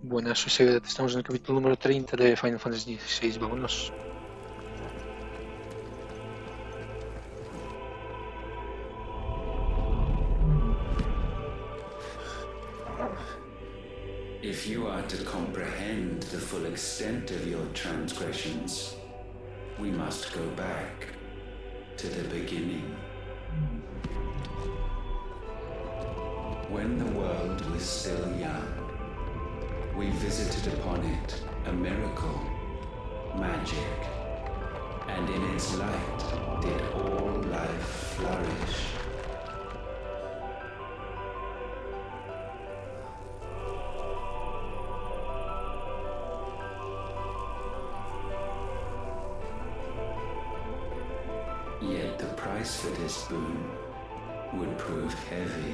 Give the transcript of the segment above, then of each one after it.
Buenas, soy Sevedat. Estamos en el capítulo número 30 de Final Fantasy XVI. Vámonos. If you are to comprehend the full extent of your transgressions, we must go back to the beginning. When the world was still young, we visited upon it a miracle, magic, and in its light did all life flourish. Yet the price for this boon would prove heavy.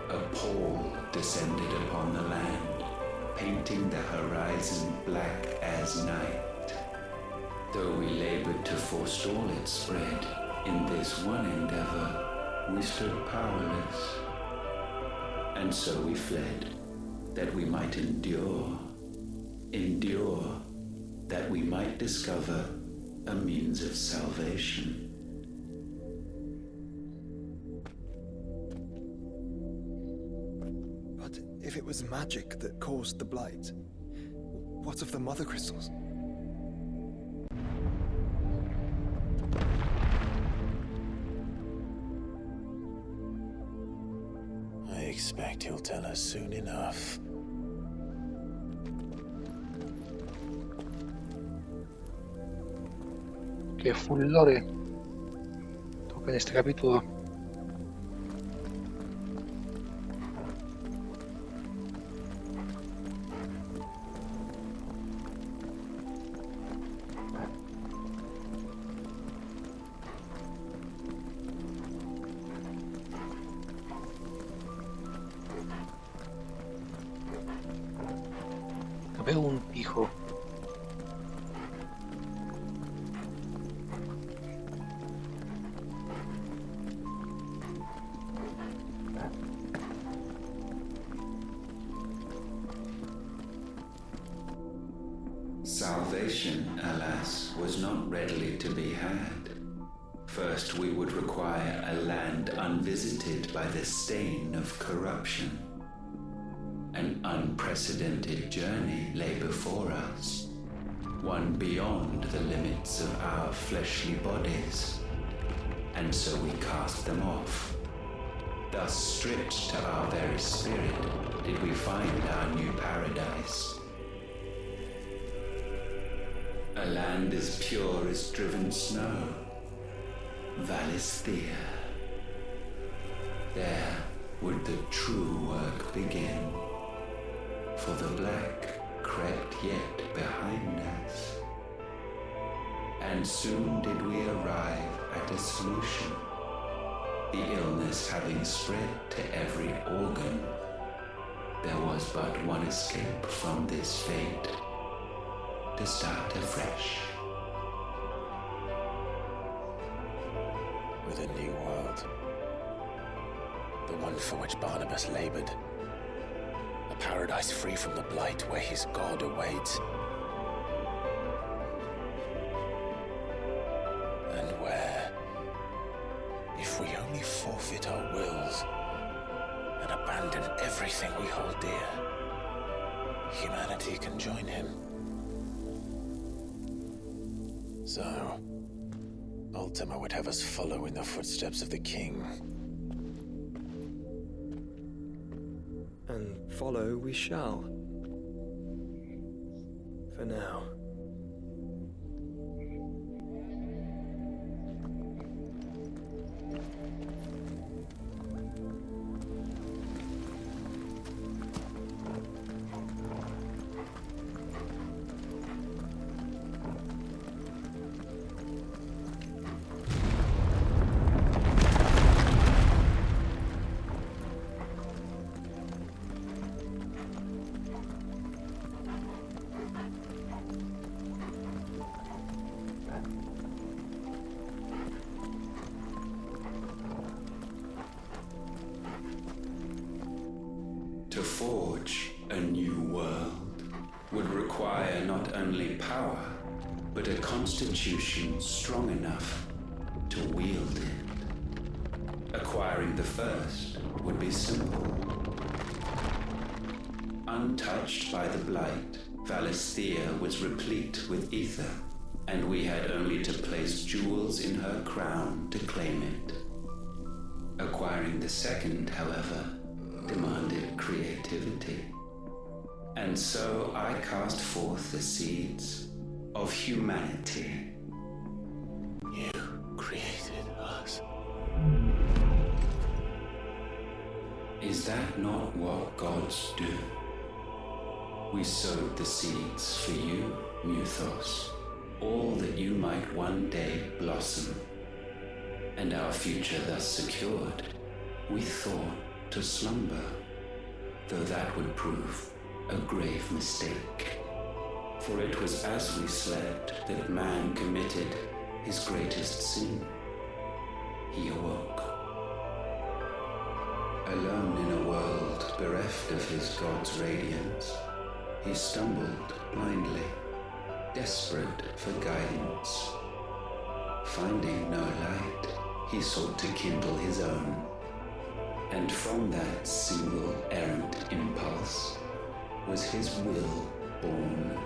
A pall descended upon the land, painting the horizon black as night. Though we labored to forestall its spread, in this one endeavor we stood powerless. And so we fled, that we might endure, that we might discover a means of salvation. But if it was magic that caused the blight, what of the mother crystals? I expect he'll tell us soon enough. Que full lore toca en este capítulo. Veo un hijo. Salvation, alas, was not readily to be had. First, we would require a land unvisited by the stain of corruption. An unprecedented journey lay before us, one beyond the limits of our fleshly bodies. And so we cast them off. Thus, stripped to our very spirit, did we find our new paradise. A land as pure as driven snow, Valisthea. There would the true work begin, for the black crept yet behind us. And soon did we arrive at a solution, the illness having spread to every organ. There was but one escape from this fate, to start afresh. With a new world. The one for which Barnabas labored. A paradise free from the blight where his God awaits. And where, if we only forfeit our wills and abandon everything we hold dear, humanity can join him. So, Ultima would have us follow in the footsteps of the king. And follow we shall. For now. a new world would require not only power, but a constitution strong enough to wield it. Acquiring the first would be simple. Untouched by the blight, Valisthea was replete with ether, and we had only to place jewels in her crown to claim it. Acquiring the second, however, demanded creativity. And so I cast forth the seeds of humanity. You created us. Is that not what gods do? We sowed the seeds for you, Muthos, all that you might one day blossom. And our future thus secured, we thought to slumber, though that would prove a grave mistake. For it was as we slept that man committed his greatest sin. He awoke. Alone in a world bereft of his god's radiance, he stumbled blindly, desperate for guidance. Finding no light, he sought to kindle his own. And from that single errant impulse was his will born.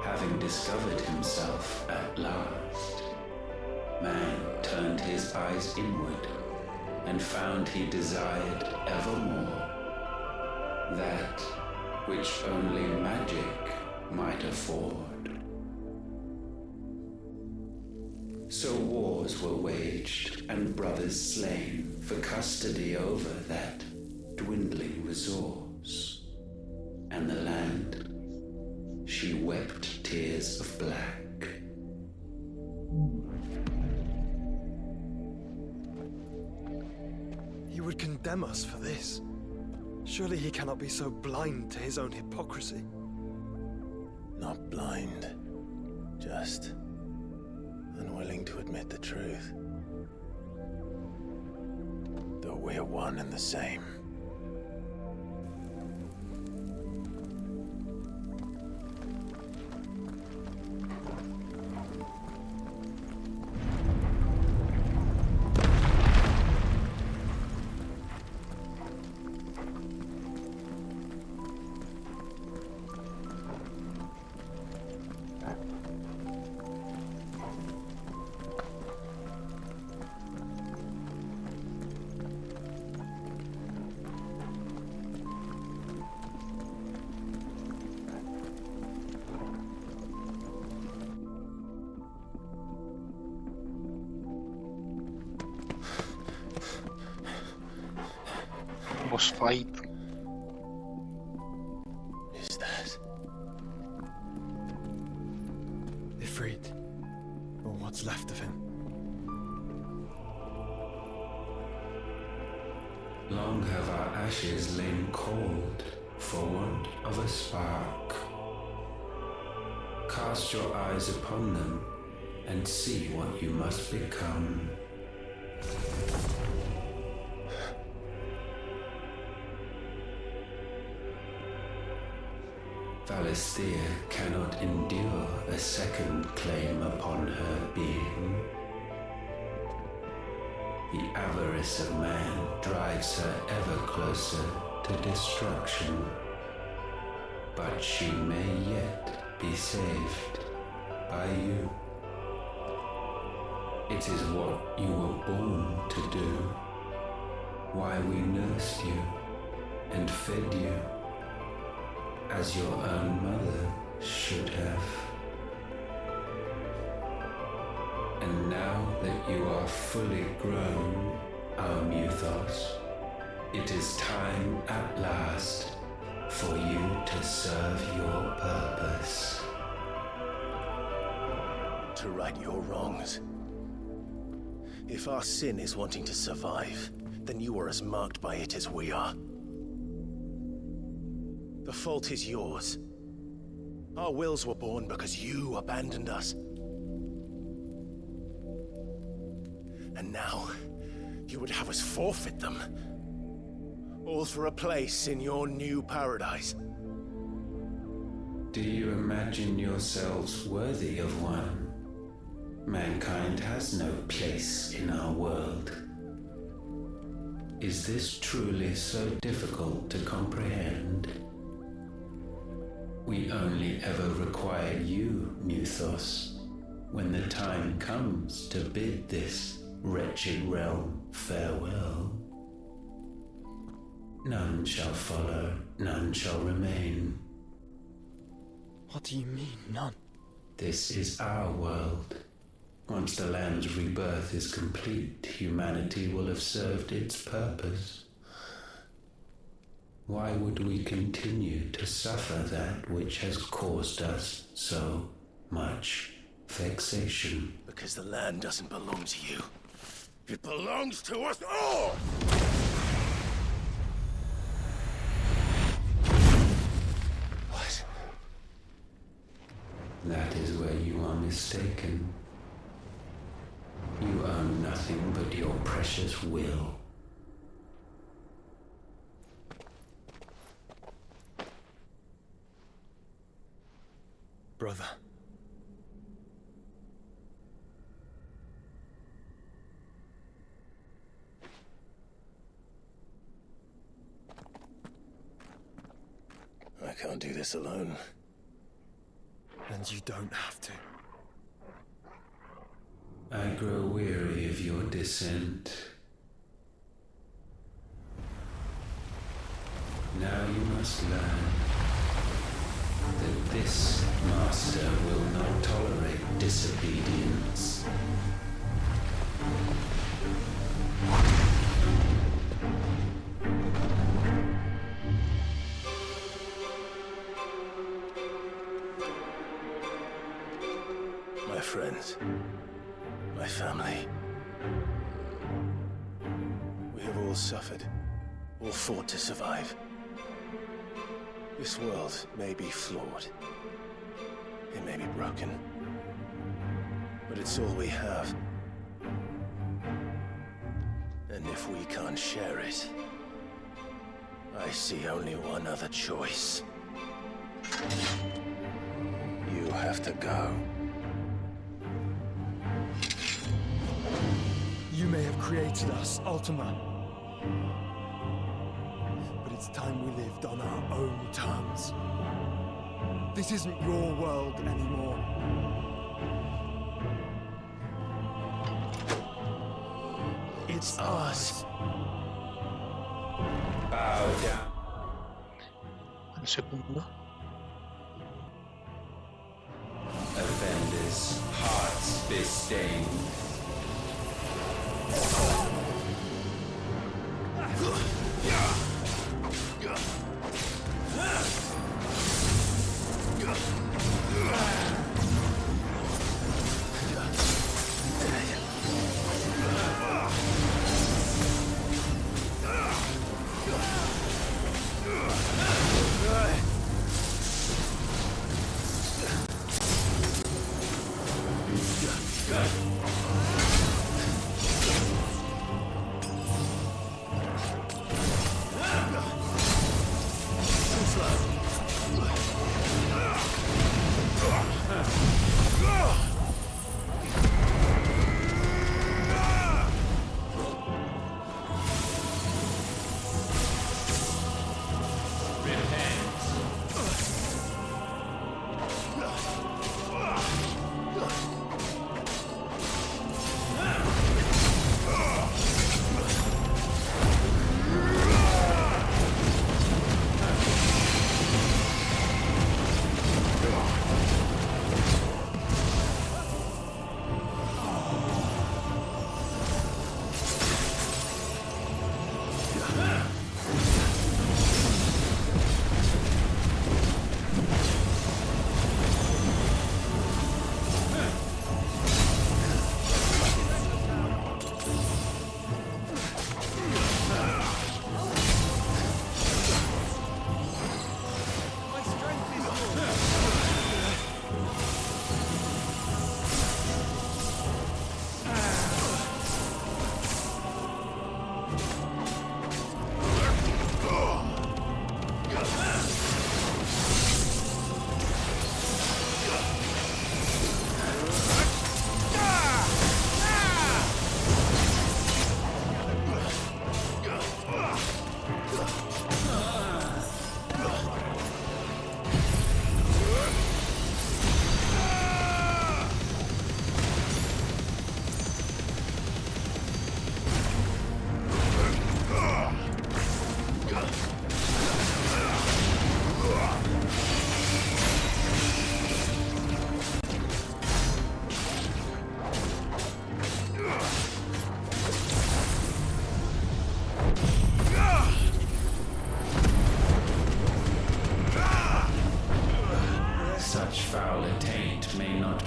Having discovered himself at last, man turned his eyes inward and found he desired evermore that which only magic might afford. So wars were waged and brothers slain for custody over that dwindling resource, and the land, she wept tears of black. He would condemn us for this. Surely he cannot be so blind to his own hypocrisy. Not blind, just unwilling to admit the truth. Though we're one and the same. Boss fight. Is that? Ifrit, or what's left of him. Long have our ashes lain cold for want of a spark. Cast your eyes upon them and see what you must become. Valisthea cannot endure a second claim upon her being. The avarice of man drives her ever closer to destruction. But she may yet be saved by you. It is what you were born to do, why we nursed you and fed you as your own mother should have. And now that you are fully grown, our Muthos, it is time at last for you to serve your purpose. To right your wrongs. If our sin is wanting to survive, then you are as marked by it as we are. The fault is yours. Our wills were born because you abandoned us. And now, you would have us forfeit them. All for a place in your new paradise. Do you imagine yourselves worthy of one? Mankind has no place in our world. Is this truly so difficult to comprehend? We only ever require you, Muthos, when the time comes to bid this wretched realm farewell. None shall follow, none shall remain. What do you mean, none? This is our world. Once the land's rebirth is complete, humanity will have served its purpose. Why would we continue to suffer that which has caused us so much vexation? Because the land doesn't belong to you. It belongs to us all! What? That is where you are mistaken. You own nothing but your precious will. Brother. I can't do this alone. And you don't have to. I grow weary of your dissent. Now you must learn that this master will not tolerate disobedience. My friends, my family. We have all suffered, all fought to survive. This world may be flawed. It may be broken. But it's all we have. And if we can't share it, I see only one other choice. You have to go. You may have created us, Ultima. But it's time we lived on our own terms. This isn't your world anymore. It's ours. Bow down. Un segundo. Offenders' hearts be stained.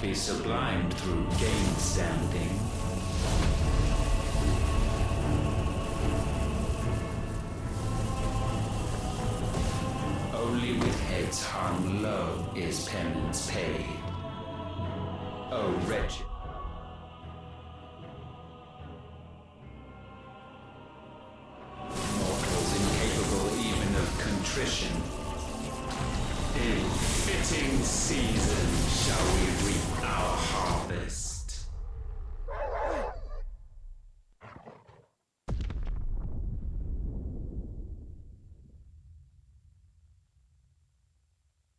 be sublimed through game standing. Only with heads hung low is penance paid. Oh, wretched. Mortals incapable even of contrition. In fitting season shall we reap our harvest.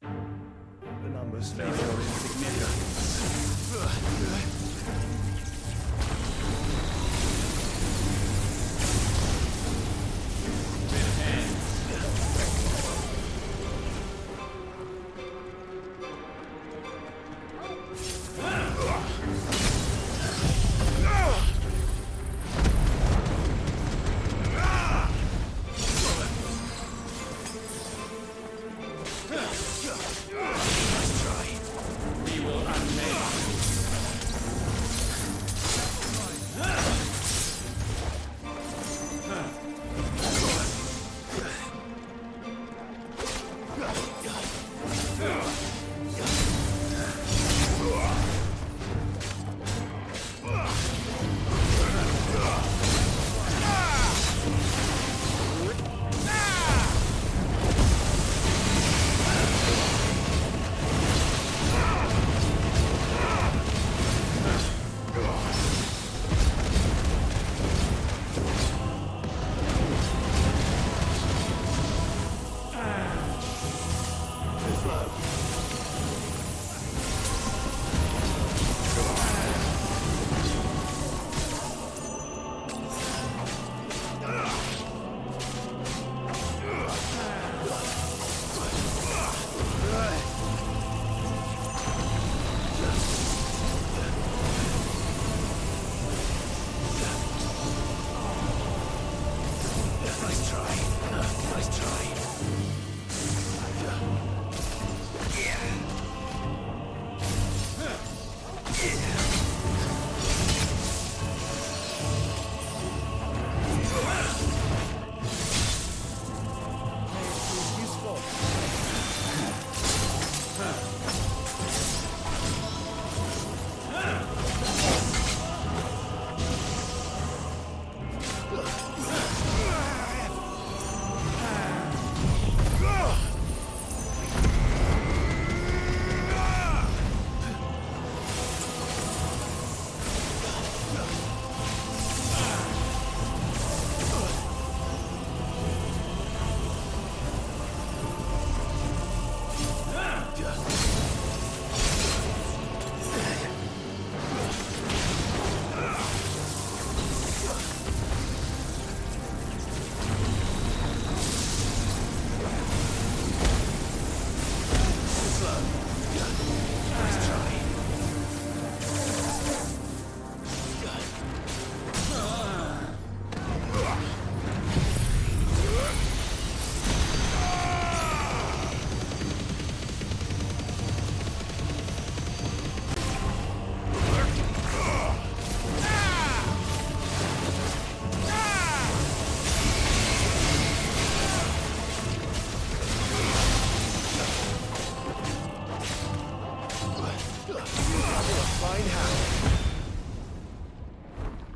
The numbers feel insignificant.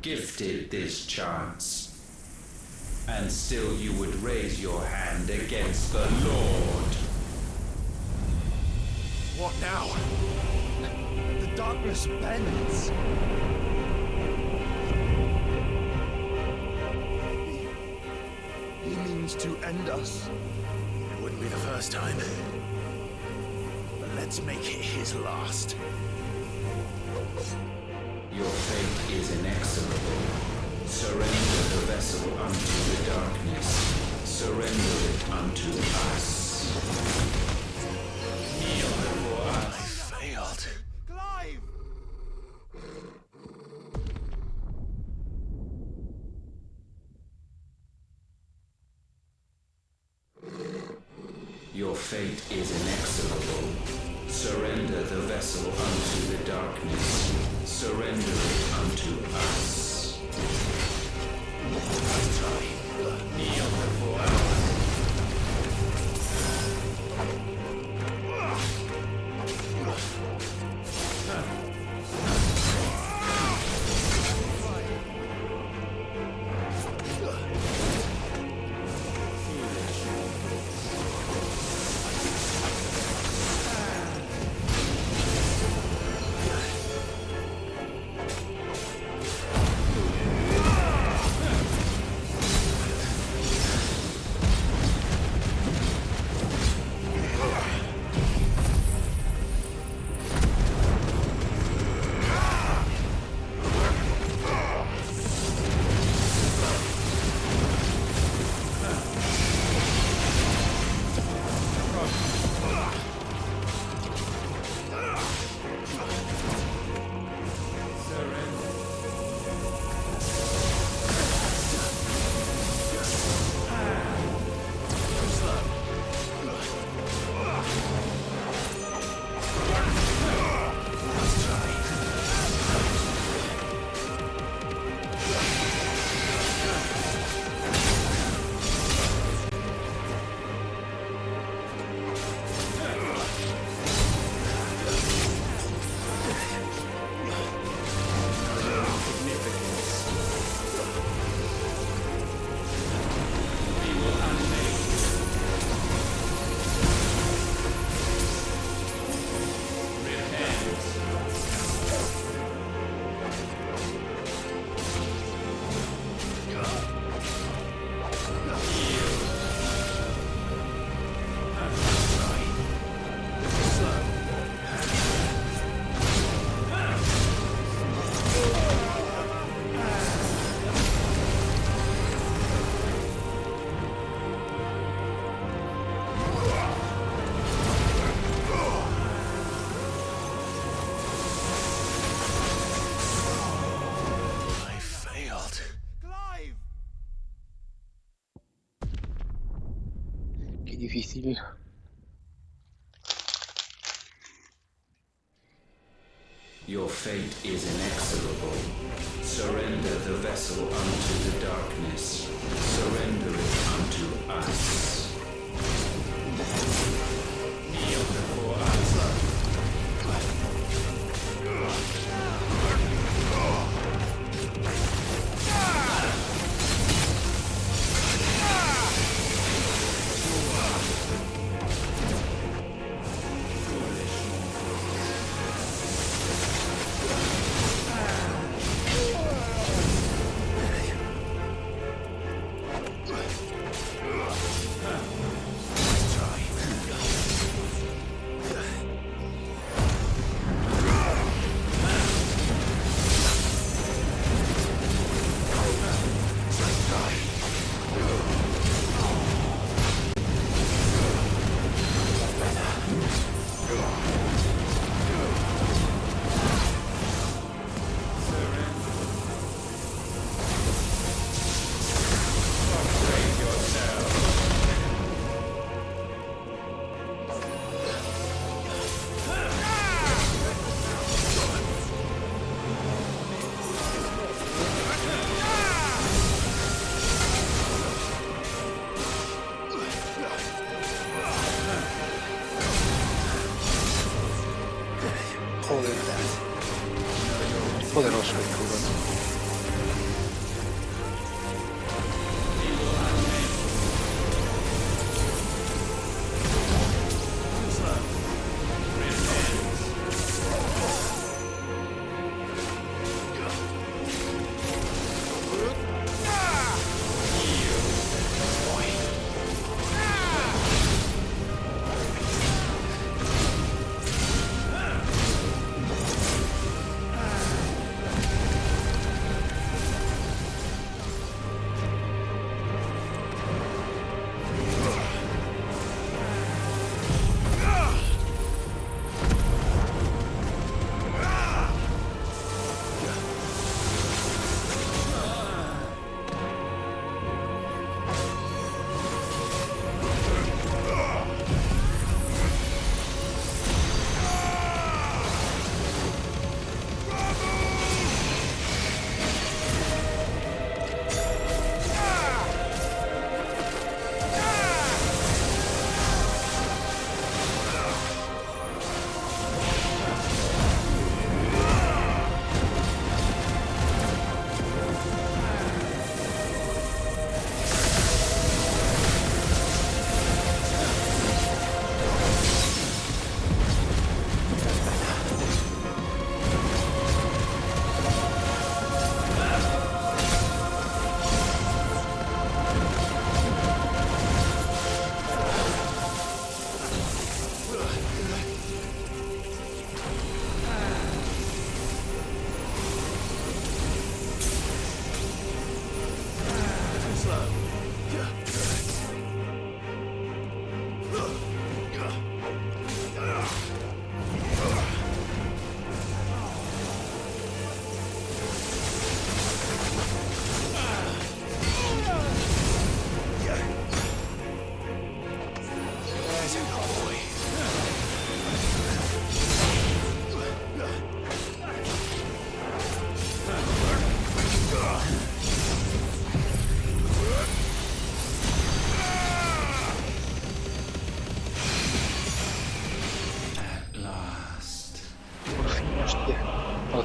Gifted this chance, and still you would raise your hand against the Lord. What now? The darkness bends. He means to end us. It wouldn't be the first time. But let's make it his last. Your fate is inexorable. Surrender the vessel unto the darkness. Surrender it unto us. Kneel before us. I failed. Clive! Your fate is inexorable. Surrender the vessel unto the darkness. Surrender it unto us. Kneel before us. Qué difícil. Your fate is inexorable. Surrender the vessel unto the darkness. Surrender it unto us. Kneel before us. Poderoso el cabrón.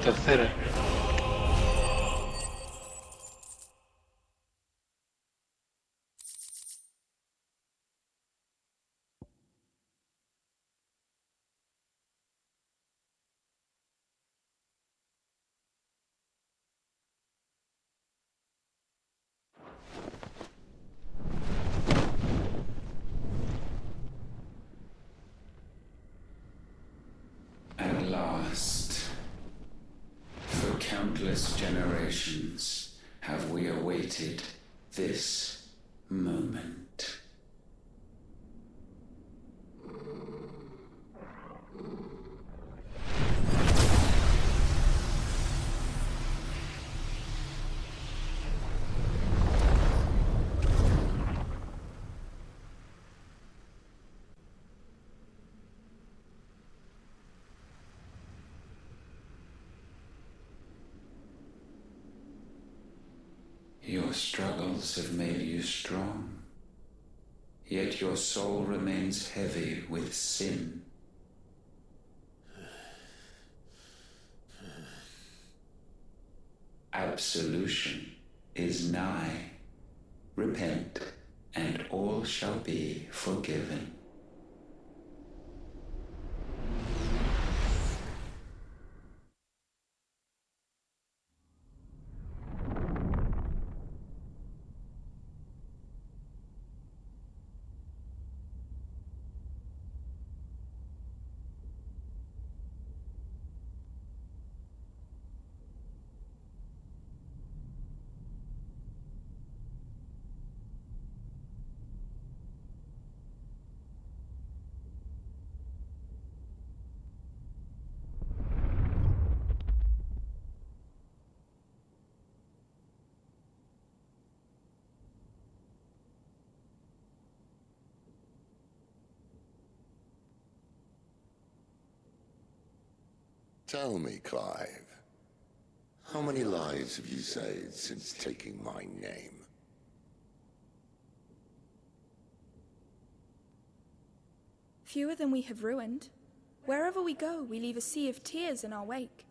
tercera. At last, for countless generations, have we awaited this moment. Your struggles have made you strong, yet your soul remains heavy with sin. Absolution is nigh. Repent, and all shall be forgiven. Tell me, Clive, how many lives have you saved since taking my name? Fewer than we have ruined. Wherever we go, we leave a sea of tears in our wake.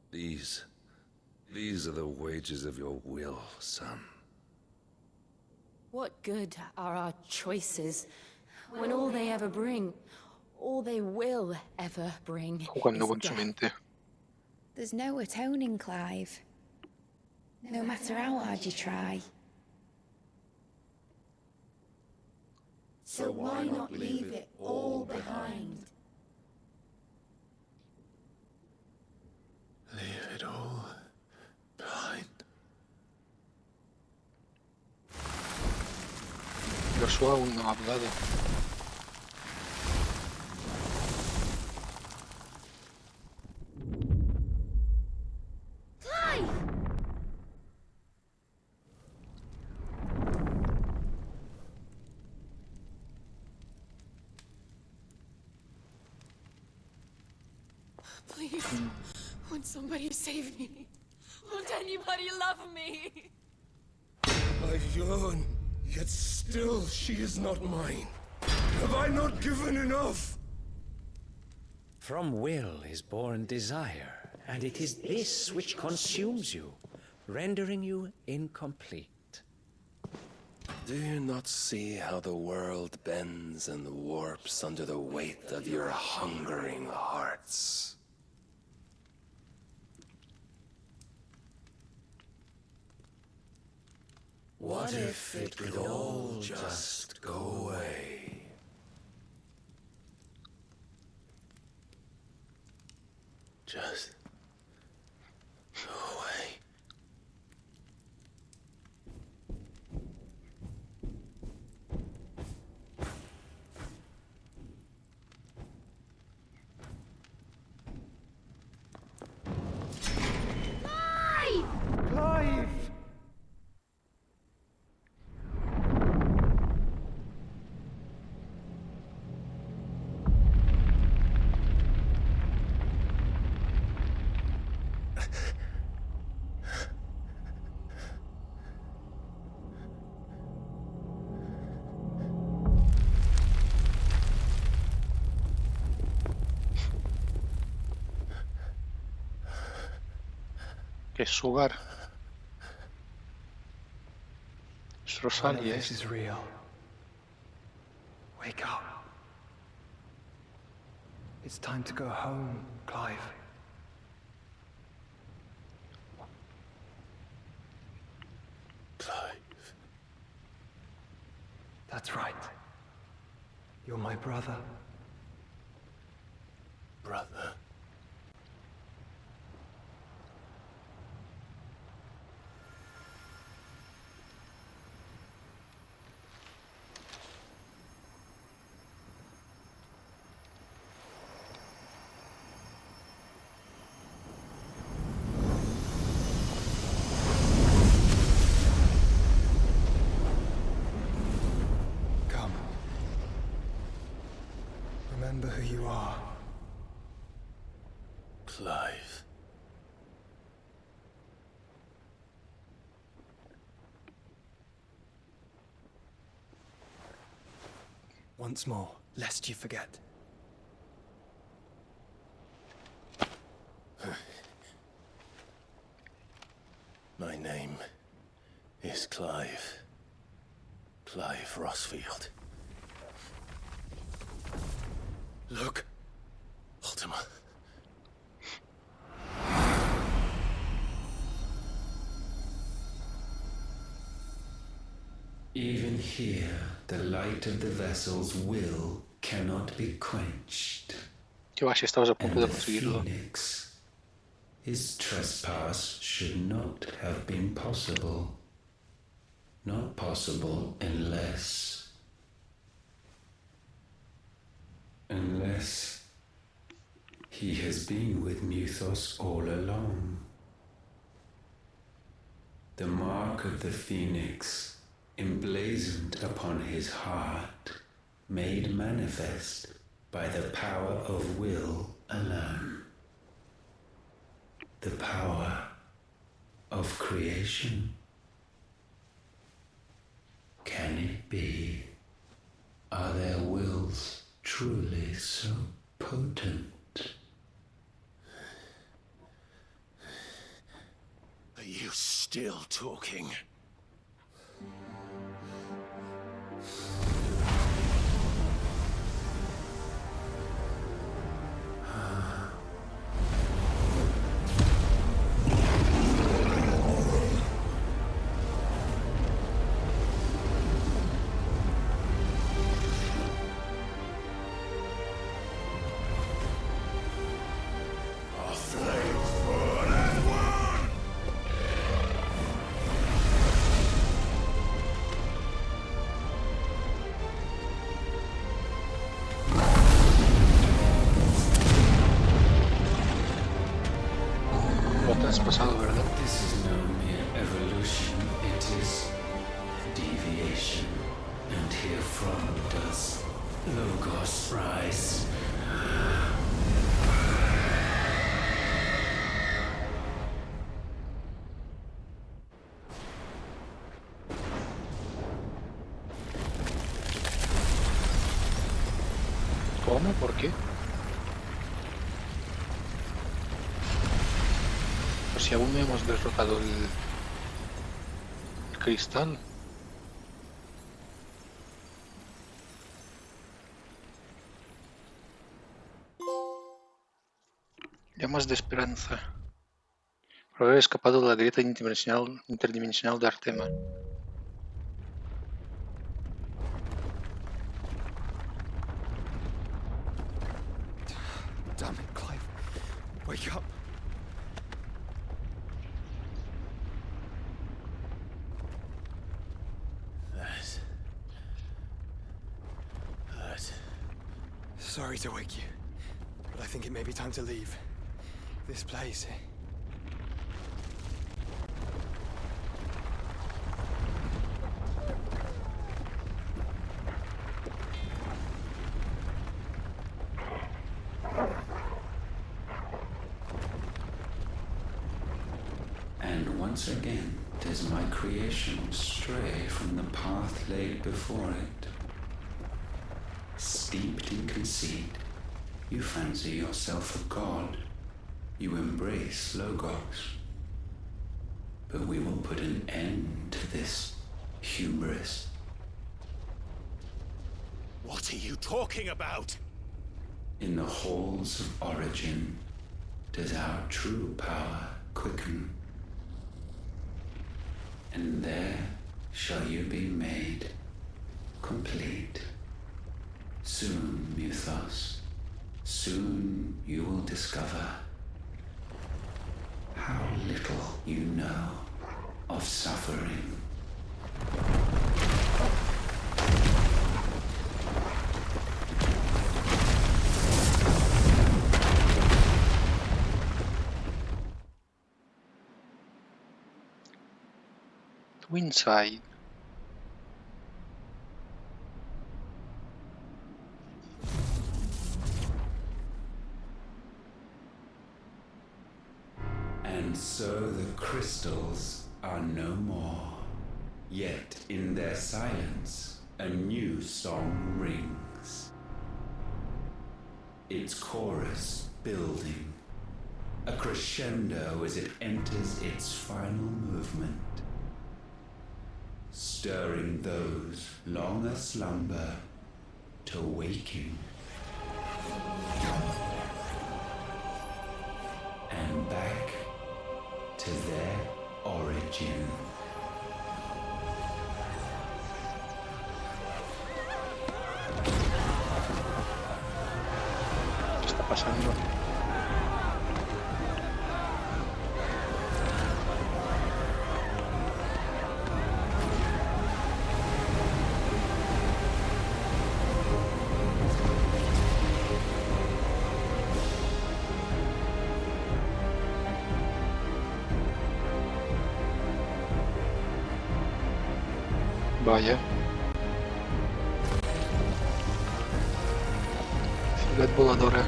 These are the wages of your will, son. What good are our choices when all they ever bring, all they will ever bring, Jugando is con su death? mente. There's no atoning, Clive. No matter how hard you try. So why not leave it all behind? Leave it all behind. Joshua aún no ha hablado. Please, won't somebody save me? Won't anybody love me? I yearn, yet still she is not mine. Have I not given enough? From will is born desire, and it is this which consumes you, rendering you incomplete. Do you not see how the world bends and warps under the weight of your hungering hearts? What if it could all just go away? Just go away. Clive! Es su hogar. Es None of Rosalia. this is real. Wake up. It's time to go home, Clive. Clive. That's right. You're my brother. Brother. Come. Remember who you are. Clive. Once more, lest you forget. My name is Clive. Clive Rossfield. Look. Ultima. Even here, the light of the vessel's will cannot be quenched. Que va, si estabas a punto And de the conseguirlo. Phoenix, his trespass should not have been possible. Not possible unless he has been with Muthos all along. The mark of the Phoenix, emblazoned upon his heart, made manifest by the power of will alone. The power of creation. Can it be? Are their wills truly so potent? Are you still talking? Lo has pasado, ¿verdad? This is no mere evolution, it is deviation. And herefrom does Logos rise. ¿Cómo? ¿Por qué? Pues si aún no hemos derrotado el cristal. Llamas de esperanza. Por haber escapado de la grieta interdimensional de Artema. Damn it, Clive. Wake up. That. Sorry to wake you, but I think it may be time to leave. This place. And once again does my creation stray from the path laid before it. Steeped in conceit, you fancy yourself a god. You embrace Logos. but we will put an end to this hubris. What are you talking about? In the halls of origin does our true power quicken. And there shall you be made complete. Soon, Mythos, soon you will discover how little you know of suffering. Inside. And so the crystals are no more. Yet in their silence, a new song rings. Its chorus building, a crescendo as it enters its final movement, stirring those long aslumber to waking. And back to their origin. ¿Qué está pasando? Vaya. Ciudad voladora.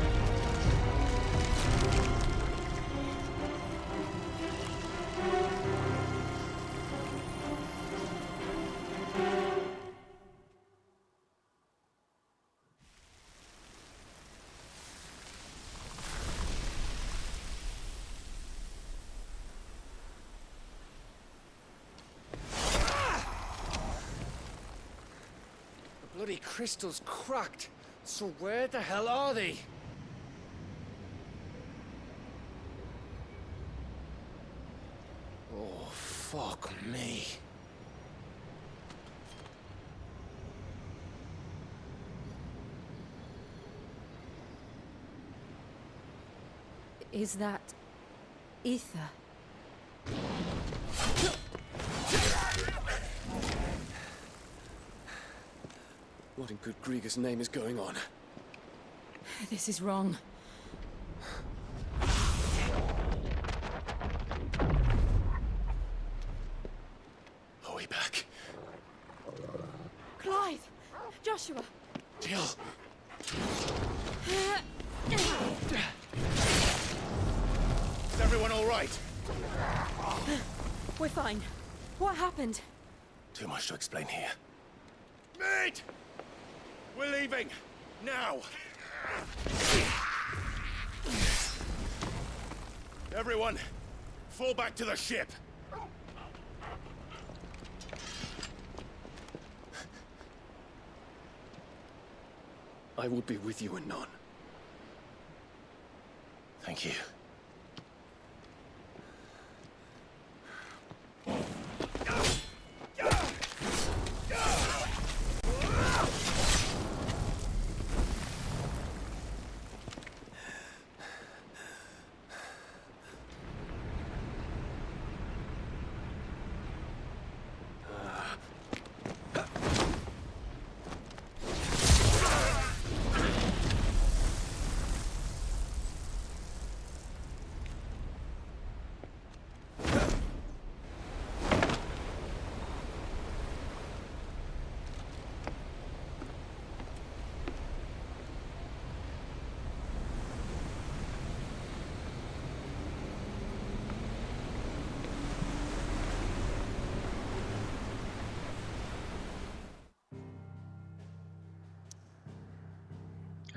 Bloody crystal's cracked. So where the hell are they? Oh, fuck me. Is that ether? What in good Grieger's name is going on? This is wrong. Are we back? Clive! Joshua! Jill! Is everyone all right? We're fine. What happened? Too much to explain here. Mate! We're leaving! Now! Everyone, fall back to the ship! I will be with you anon. Thank you.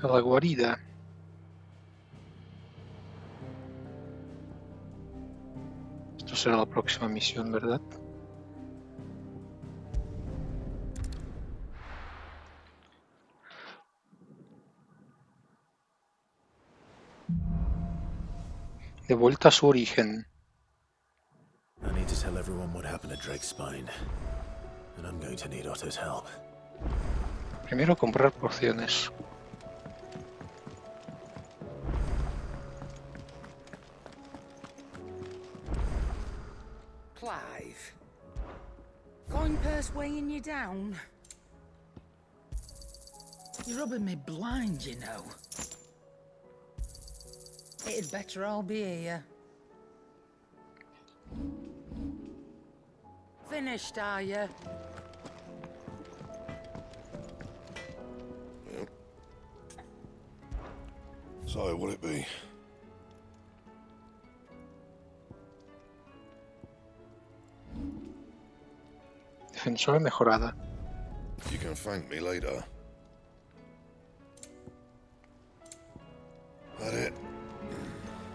A la guarida. Estos será la próxima misión, ¿verdad? De vuelta a su origen. I need to tell everyone what happened at Drake's Spine, and I'm going to need Otto's help. Primero comprar porciones. Clive. Coin purse weighing you down? You're rubbing me blind, you know. It'd better all be here. Finished, are you? Yep. So, what'll it be? Defensora mejorada. You can thank me later. That it?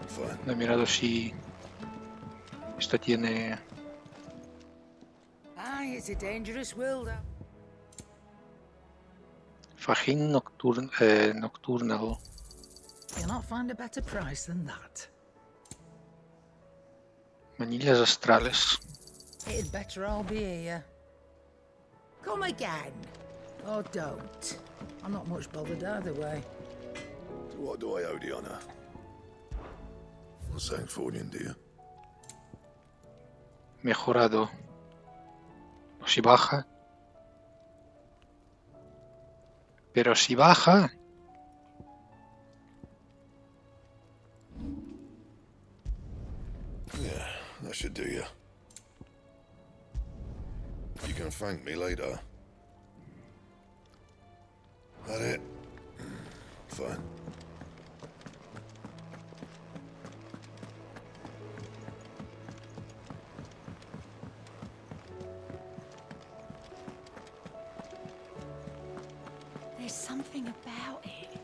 Fine. No he mirado si esta tiene Aye, it's a dangerous world. fajín nocturnal. You'll not find a better price than that. Manillas astrales. It'd better all be here. Come again. Or don't. I'm not much bothered either way. What do I owe the honor? Thanks for you, dear. Mejorado. O si baja. Pero si baja. Yeah, that should do you. You can thank me later. That it? Fine. There's something about it.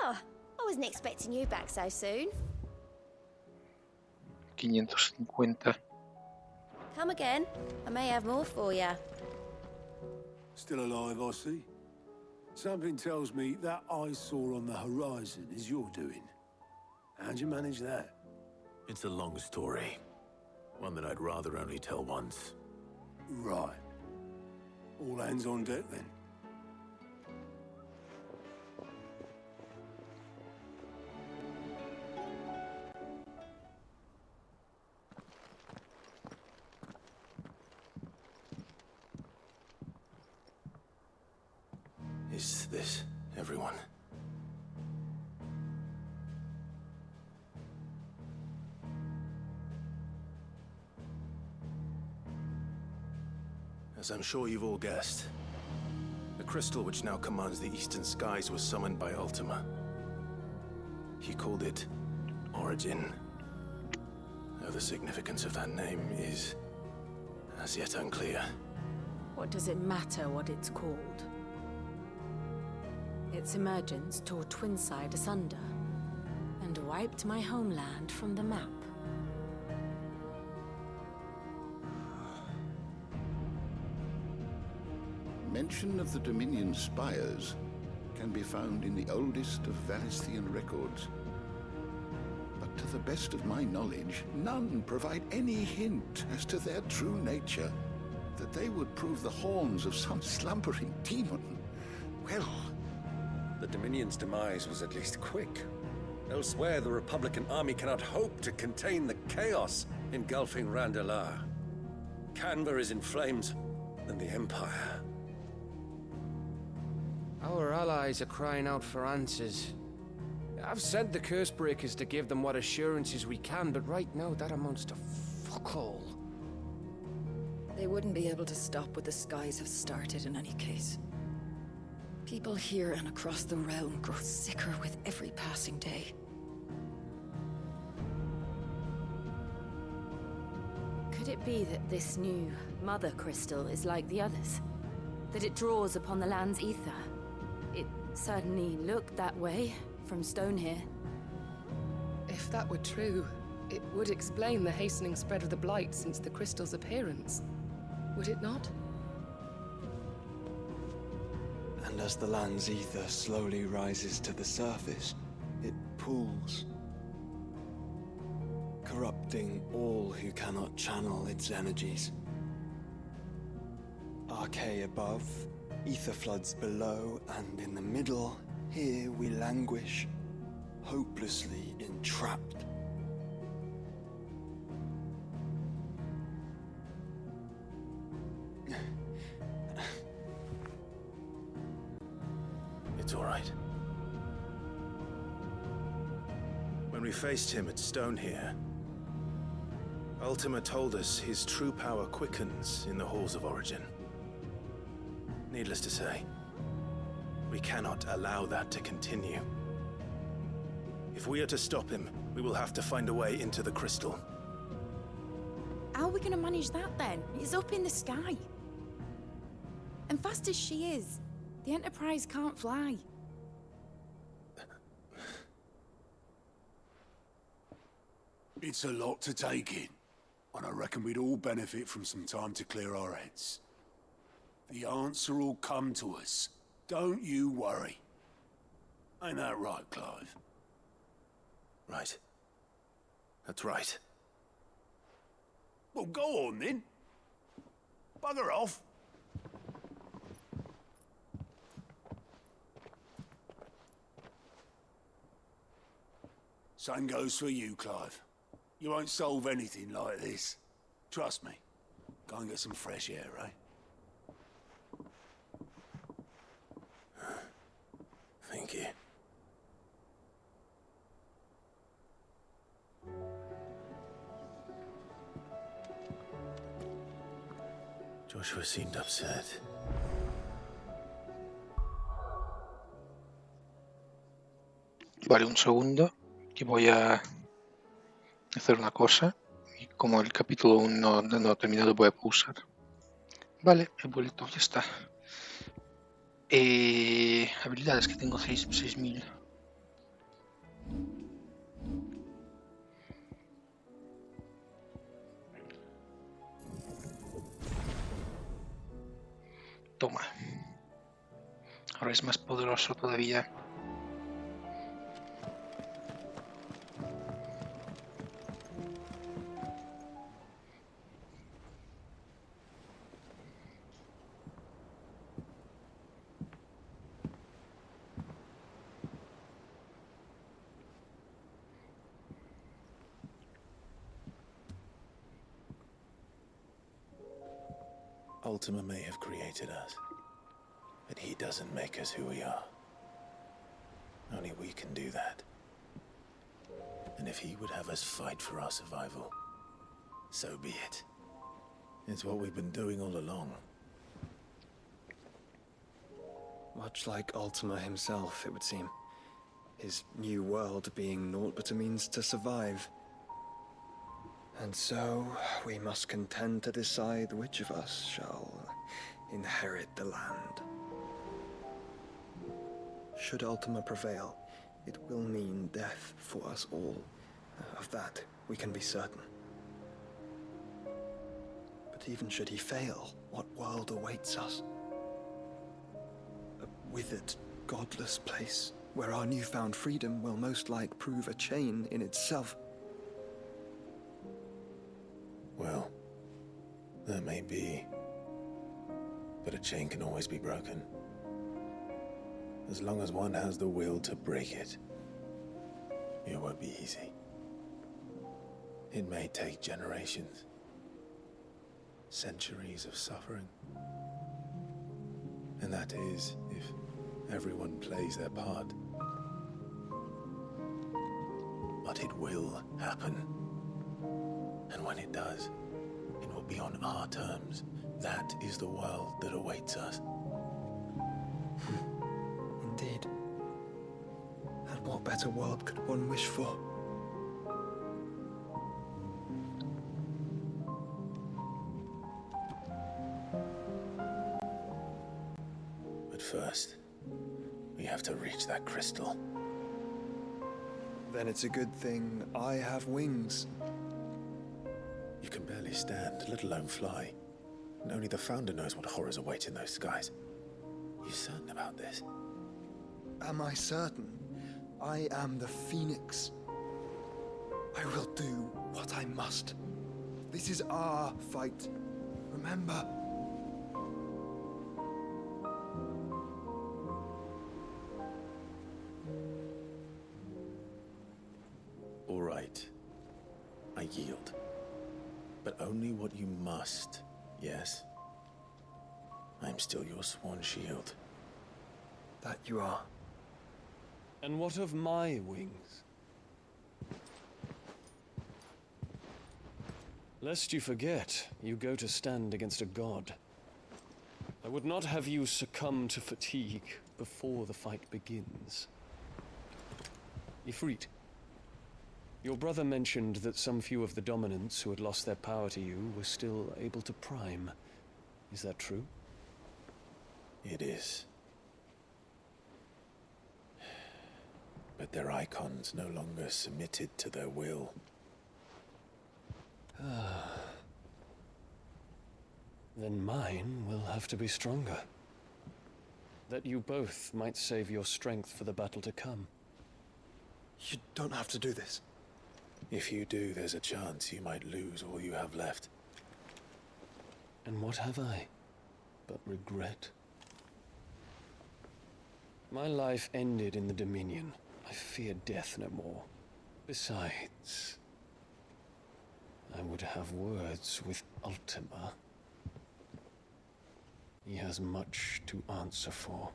Oh, I wasn't expecting you back so soon. 550. Come again. I may have more for you. Still alive, I see. Something tells me that I saw on the horizon is your doing. How'd you manage that? It's a long story. One that I'd rather only tell once. Right. All hands on deck, then. Is this everyone? As I'm sure you've all guessed, the crystal which now commands the eastern skies was summoned by Ultima. He called it Origin. Though the significance of that name is as yet unclear. What does it matter what it's called? Its emergence tore Twinside asunder and wiped my homeland from the map. Mention of the Dominion spires can be found in the oldest of Valisthian records. But to the best of my knowledge, none provide any hint as to their true nature. That they would prove the horns of some slumbering demon. Well, the Dominion's demise was at least quick. Elsewhere, the Republican army cannot hope to contain the chaos engulfing Randalar. Canva is in flames, and the Empire. Our allies are crying out for answers. I've sent the Cursebreakers to give them what assurances we can, but right now that amounts to fuck all. They wouldn't be able to stop what the skies have started in any case. People here and across the realm grow sicker with every passing day. Could it be that this new Mother Crystal is like the others? That it draws upon the land's ether? Certainly looked that way from stone here. If that were true, it would explain the hastening spread of the Blight since the crystal's appearance. Would it not? And as the land's ether slowly rises to the surface, it pools, corrupting all who cannot channel its energies. Archay above, ether floods below, and in the middle, here we languish, hopelessly entrapped. It's all right. When we faced him at Stone here, Ultima told us his true power quickens in the Halls of Origin. Needless to say, we cannot allow that to continue. If we are to stop him, we will have to find a way into the crystal. How are we gonna manage that then? It's up in the sky. And fast as she is, the Enterprise can't fly. It's a lot to take in, and I reckon we'd all benefit from some time to clear our heads. The answer will come to us. Don't you worry. Ain't that right, Clive? Right. That's right. Well, go on then. Bugger off. Same goes for you, Clive. You won't solve anything like this. Trust me. Go and get some fresh air, eh? Thank you. Joshua seemed upset. Vale, un segundo, que voy a hacer una cosa. Y como el capítulo aún no ha terminado, voy a pausar. Vale, he vuelto, ya está. Habilidades, que tengo 6000. Toma. Ahora es más poderoso todavía. Ultima may have created us, but he doesn't make us who we are. Only we can do that. And if he would have us fight for our survival, so be it. It's what we've been doing all along. Much like Ultima himself, it would seem. His new world being naught but a means to survive. And so, we must contend to decide which of us shall inherit the land. Should Ultima prevail, it will mean death for us all. Of that, we can be certain. But even should he fail, what world awaits us? A withered, godless place, where our newfound freedom will most like prove a chain in itself. Well, that may be. But a chain can always be broken. As long as one has the will to break it. It won't be easy. It may take generations. Centuries of suffering. And that is, if everyone plays their part. But it will happen. And when it does, it will be on our terms. That is the world that awaits us. Indeed. And what better world could one wish for? But first, we have to reach that crystal. Then it's a good thing I have wings. You can barely stand, let alone fly. And only the Founder knows what horrors await in those skies. You certain about this? Am I certain? I am the Phoenix. I will do what I must. This is our fight. Remember? All right. I yield. But only what you must, yes? I'm still your sworn shield. That you are. And what of my wings? Lest you forget, you go to stand against a god. I would not have you succumb to fatigue before the fight begins. Ifrit, your brother mentioned that some few of the dominants who had lost their power to you were still able to prime. Is that true? It is. But their icons no longer submitted to their will. Then mine will have to be stronger. That you both might save your strength for the battle to come. You don't have to do this. If you do, there's a chance you might lose all you have left. And what have I but regret? My life ended in the Dominion. I fear death no more. Besides, I would have words with Ultima. He has much to answer for.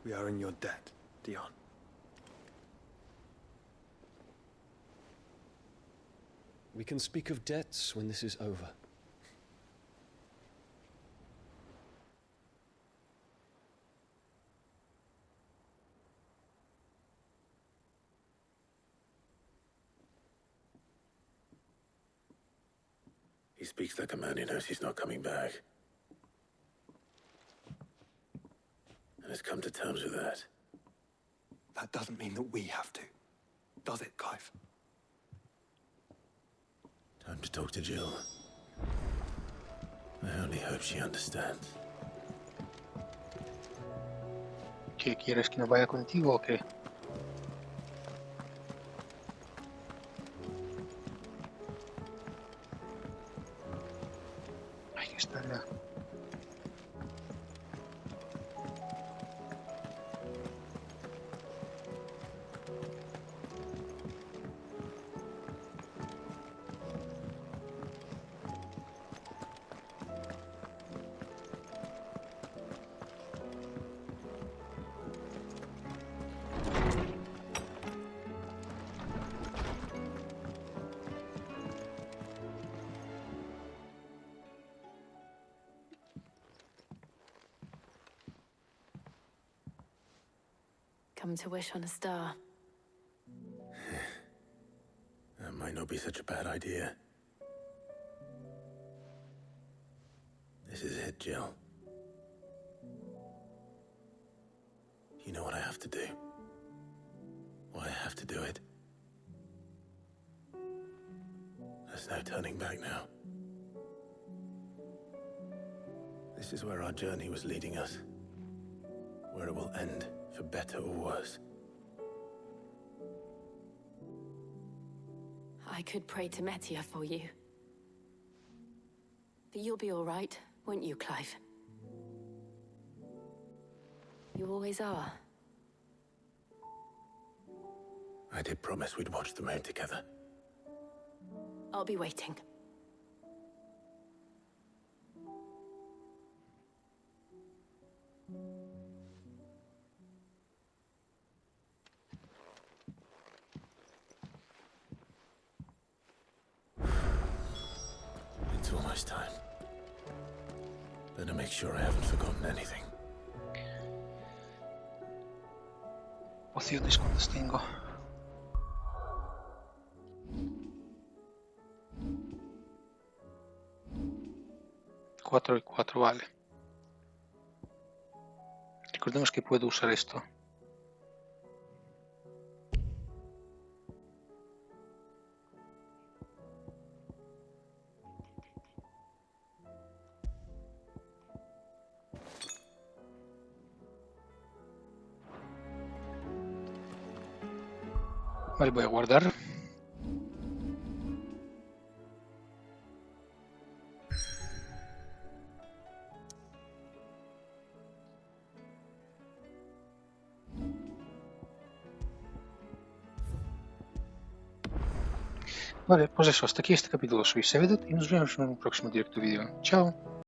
We are in your debt, Dion. We can speak of debts when this is over. He speaks like a man who knows he's not coming back. And has come to terms with that. That doesn't mean that we have to, does it, Clive? Time to talk to Jill. I only hope she understands. ¿Qué quieres que me vaya contigo o qué? Hay que estar ya. Come to wish on a star. That might not be such a bad idea. This is it, Jill. You know what I have to do. Why I have to do it. There's no turning back now. This is where our journey was leading us. Where it will end, for better or worse. I could pray to Metia for you. But you'll be all right, won't you, Clive? You always are. I did promise we'd watch the moon together. I'll be waiting. It's almost time. Better make sure I haven't forgotten anything. Pociones cuántas tengo. 4 y 4, vale. Recordemos que puedo usar esto. Vale, voy a guardar. Vale, pues eso, hasta aquí este capítulo. Soy Sevedet y nos vemos en un próximo directo vídeo. Chao.